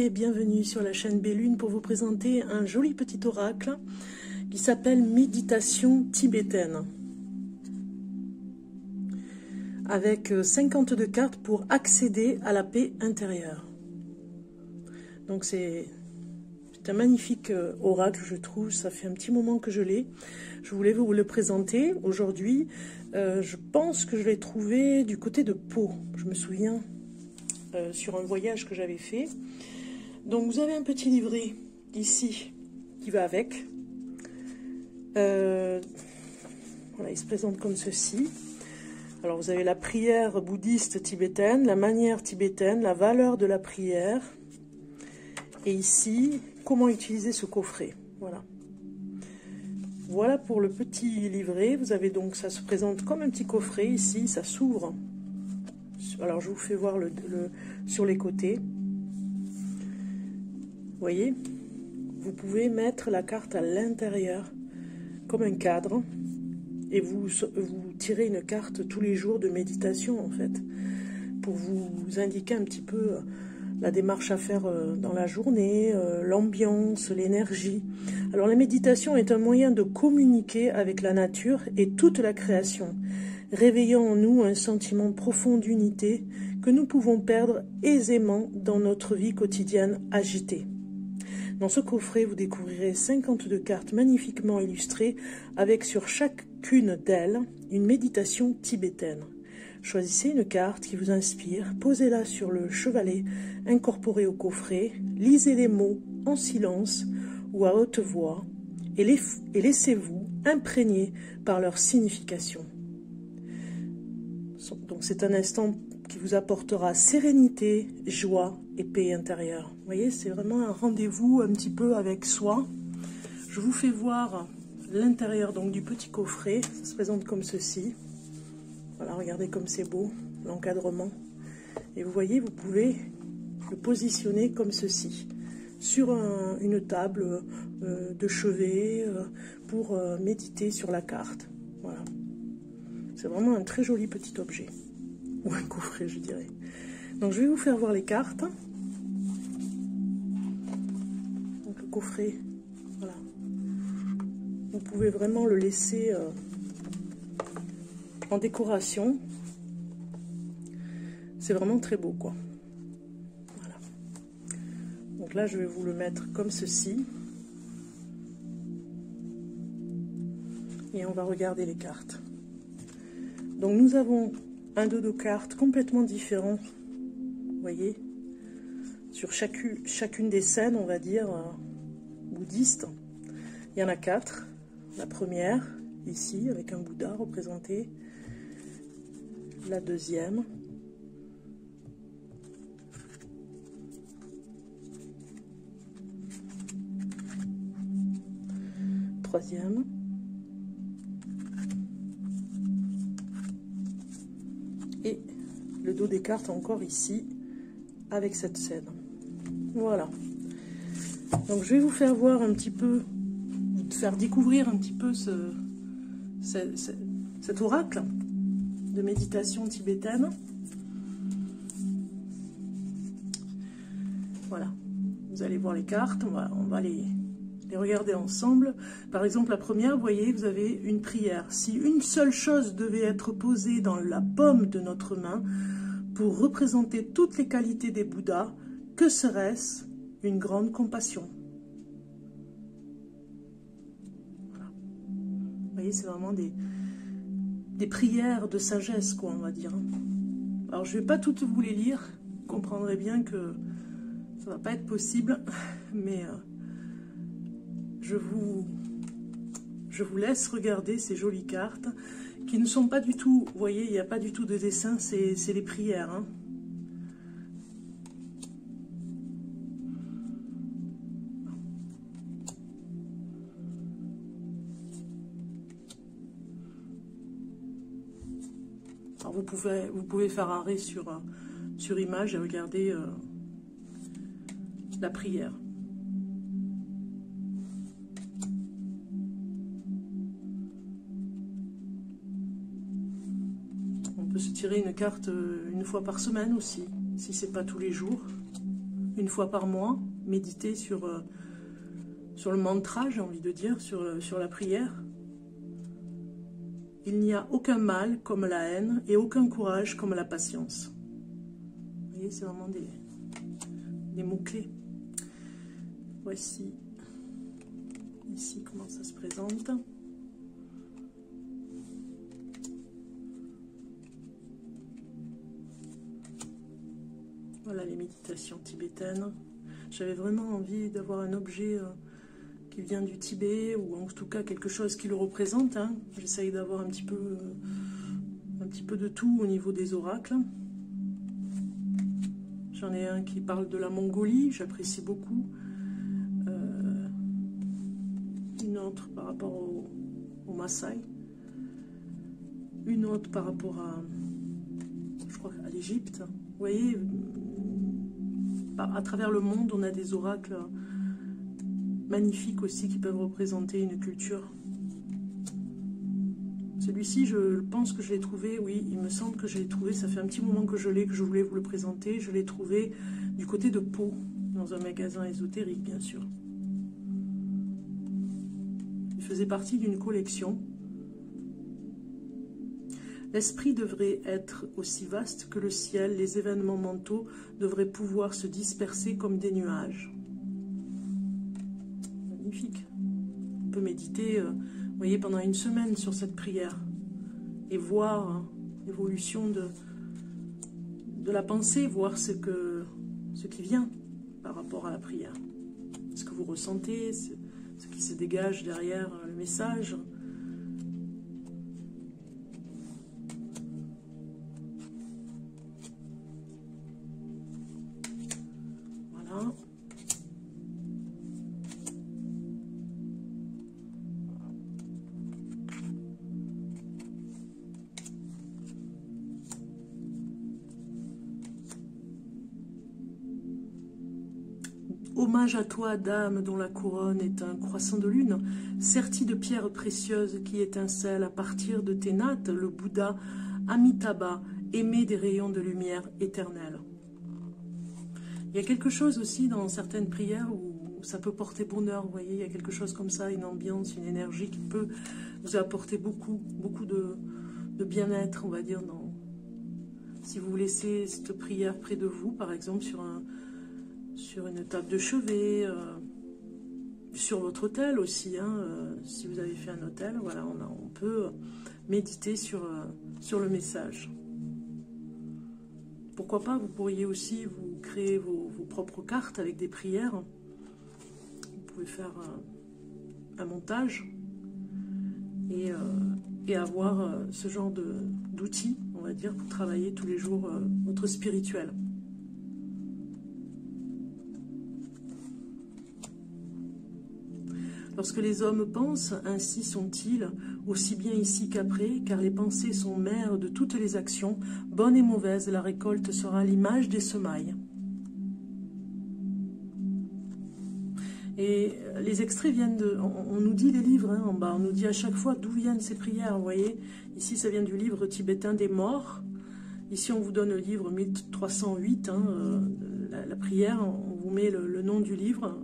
et bienvenue sur la chaîne Bellune pour vous présenter un joli petit oracle qui s'appelle Méditation tibétaine. Avec 52 cartes pour accéder à la paix intérieure. Donc c'est un magnifique oracle, je trouve. Ça fait un petit moment que je l'ai. Je voulais vous le présenter aujourd'hui. Je pense que je l'ai trouvé du côté de Pau. Je me souviens sur un voyage que j'avais fait. Donc vous avez un petit livret ici qui va avec. Voilà, il se présente comme ceci. Alors vous avez la prière bouddhiste tibétaine, la manière tibétaine, la valeur de la prière. Et ici, comment utiliser ce coffret. Voilà. Voilà pour le petit livret. Vous avez donc, ça se présente comme un petit coffret ici, ça s'ouvre. Alors je vous fais voir sur les côtés. Vous voyez, vous pouvez mettre la carte à l'intérieur comme un cadre et vous tirez une carte tous les jours de méditation en fait pour vous indiquer un petit peu la démarche à faire dans la journée, l'ambiance, l'énergie. Alors la méditation est un moyen de communiquer avec la nature et toute la création, réveillant en nous un sentiment profond d'unité que nous pouvons perdre aisément dans notre vie quotidienne agitée. Dans ce coffret, vous découvrirez 52 cartes magnifiquement illustrées avec sur chacune d'elles une méditation tibétaine. Choisissez une carte qui vous inspire, posez-la sur le chevalet incorporé au coffret, lisez les mots en silence ou à haute voix et laissez-vous imprégner par leur signification. Donc c'est un instant qui vous apportera sérénité, joie et paix intérieure. Vous voyez, c'est vraiment un rendez-vous un petit peu avec soi. Je vous fais voir l'intérieur donc du petit coffret. Ça se présente comme ceci. Voilà, regardez comme c'est beau, l'encadrement. Et vous voyez, vous pouvez le positionner comme ceci, sur une table de chevet pour méditer sur la carte. Voilà. C'est vraiment un très joli petit objet. Ou un coffret, je dirais. Donc, je vais vous faire voir les cartes. Donc, le coffret, voilà. Vous pouvez vraiment le laisser en décoration. C'est vraiment très beau, quoi. Voilà. Donc là, je vais vous le mettre comme ceci. Et on va regarder les cartes. Donc, nous avons un dos de cartes complètement différent, vous voyez, sur chacune des scènes, on va dire, bouddhistes. Il y en a 4. La première, ici, avec un Bouddha représenté. La deuxième. Troisième. Et le dos des cartes encore ici, avec cette scène. Voilà. Donc je vais vous faire voir un petit peu, vous faire découvrir un petit peu cet oracle de méditation tibétaine. Voilà. Vous allez voir les cartes, on va les regarder ensemble. Par exemple, la première, vous voyez, vous avez une prière. Si une seule chose devait être posée dans la paume de notre main pour représenter toutes les qualités des Bouddhas, que serait-ce? Une grande compassion. Voilà. Vous voyez, c'est vraiment des prières de sagesse, quoi, on va dire. Alors, je ne vais pas toutes vous les lire. Vous comprendrez bien que ça ne va pas être possible, mais je vous laisse regarder ces jolies cartes qui ne sont pas du tout, vous voyez, il n'y a pas du tout de dessin, c'est les prières. Hein. Alors vous pouvez faire arrêt sur image et regarder la prière. On peut se tirer une carte une fois par semaine aussi, si c'est pas tous les jours. une fois par mois, méditer sur le mantra, j'ai envie de dire, sur la prière. Il n'y a aucun mal comme la haine et aucun courage comme la patience. Vous voyez, c'est vraiment des mots-clés. Voici ici comment ça se présente. Voilà les méditations tibétaines. J'avais vraiment envie d'avoir un objet qui vient du Tibet, ou en tout cas quelque chose qui le représente. Hein. J'essaye d'avoir un petit peu de tout au niveau des oracles. J'en ai un qui parle de la Mongolie, j'apprécie beaucoup. Une autre par rapport au Maasai. Une autre par rapport je crois, à l'Égypte. Vous voyez, à travers le monde, on a des oracles magnifiques aussi qui peuvent représenter une culture. Celui-ci, je pense que je l'ai trouvé, oui, il me semble que je l'ai trouvé, ça fait un petit moment que je l'ai, que je voulais vous le présenter. Je l'ai trouvé du côté de Pau, dans un magasin ésotérique, bien sûr. Il faisait partie d'une collection. L'esprit devrait être aussi vaste que le ciel, les événements mentaux devraient pouvoir se disperser comme des nuages. Magnifique. On peut méditer, vous voyez, pendant une semaine sur cette prière et voir l'évolution de la pensée, voir ce qui vient par rapport à la prière. Ce que vous ressentez, ce qui se dégage derrière le message. Voilà. Hommage à toi, dame, dont la couronne est un croissant de lune, serti de pierres précieuses qui étincellent à partir de tes nattes, le Bouddha Amitabha, aimé des rayons de lumière éternelle. Il y a quelque chose aussi dans certaines prières où ça peut porter bonheur, vous voyez, il y a quelque chose comme ça, une ambiance, une énergie qui peut vous apporter beaucoup de bien-être, on va dire. Si vous laissez cette prière près de vous, par exemple sur une table de chevet, sur votre autel aussi, hein, si vous avez fait un autel, voilà, on peut méditer sur le message. Pourquoi pas, vous pourriez aussi vous créer vos propres cartes avec des prières. Vous pouvez faire un montage et avoir ce genre d'outils, on va dire, pour travailler tous les jours votre spirituel. Lorsque les hommes pensent, ainsi sont-ils, aussi bien ici qu'après, car les pensées sont mères de toutes les actions, bonnes et mauvaises, la récolte sera l'image des semailles. Et les extraits viennent de... On nous dit les livres, hein, en bas, on nous dit à chaque fois d'où viennent ces prières, vous voyez. Ici, ça vient du livre tibétain des morts. Ici, on vous donne le livre 1308, hein, la prière, on vous met le nom du livre,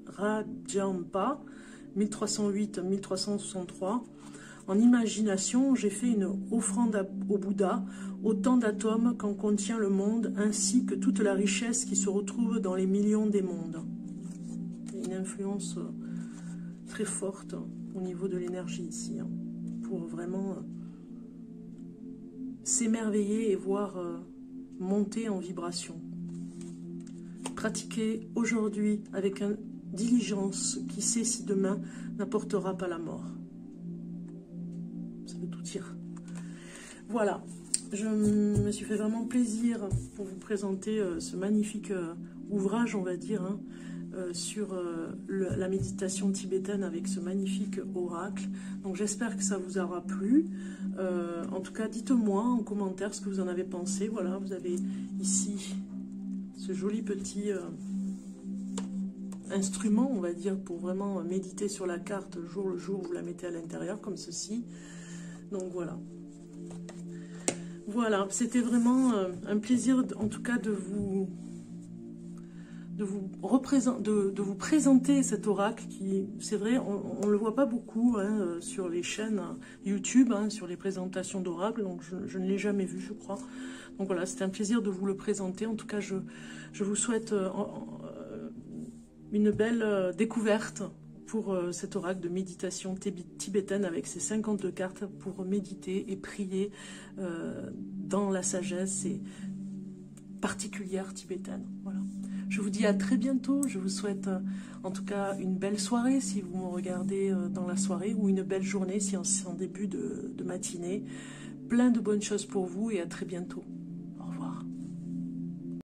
Rajampa, 1308-1363. En imagination, j'ai fait une offrande au Bouddha, autant d'atomes qu'en contient le monde, ainsi que toute la richesse qui se retrouve dans les millions des mondes. Il y a une influence très forte au niveau de l'énergie ici, hein, pour vraiment s'émerveiller et voir monter en vibration. Pratiquez aujourd'hui avec diligence, qui sait si demain n'apportera pas la mort. Ça veut tout dire. Voilà, je me suis fait vraiment plaisir pour vous présenter ce magnifique ouvrage, on va dire, hein, sur la méditation tibétaine avec ce magnifique oracle. Donc j'espère que ça vous aura plu. En tout cas, dites-moi en commentaire ce que vous en avez pensé. Voilà, vous avez ici ce joli petit instrument, on va dire, pour vraiment méditer sur la carte jour le jour, vous la mettez à l'intérieur comme ceci. Donc voilà. Voilà, c'était vraiment un plaisir en tout cas de vous de vous présenter cet oracle qui, c'est vrai, on ne le voit pas beaucoup hein, sur les chaînes YouTube, hein, sur les présentations d'oracle, donc je ne l'ai jamais vu, je crois. Donc voilà, c'était un plaisir de vous le présenter. En tout cas, je vous souhaite une belle découverte pour cet oracle de méditation tibétaine avec ses 52 cartes pour méditer et prier dans la sagesse et particulière tibétaine. Voilà. Je vous dis à très bientôt. Je vous souhaite en tout cas une belle soirée si vous me regardez dans la soirée, ou une belle journée si c'est en début de matinée. Plein de bonnes choses pour vous et à très bientôt.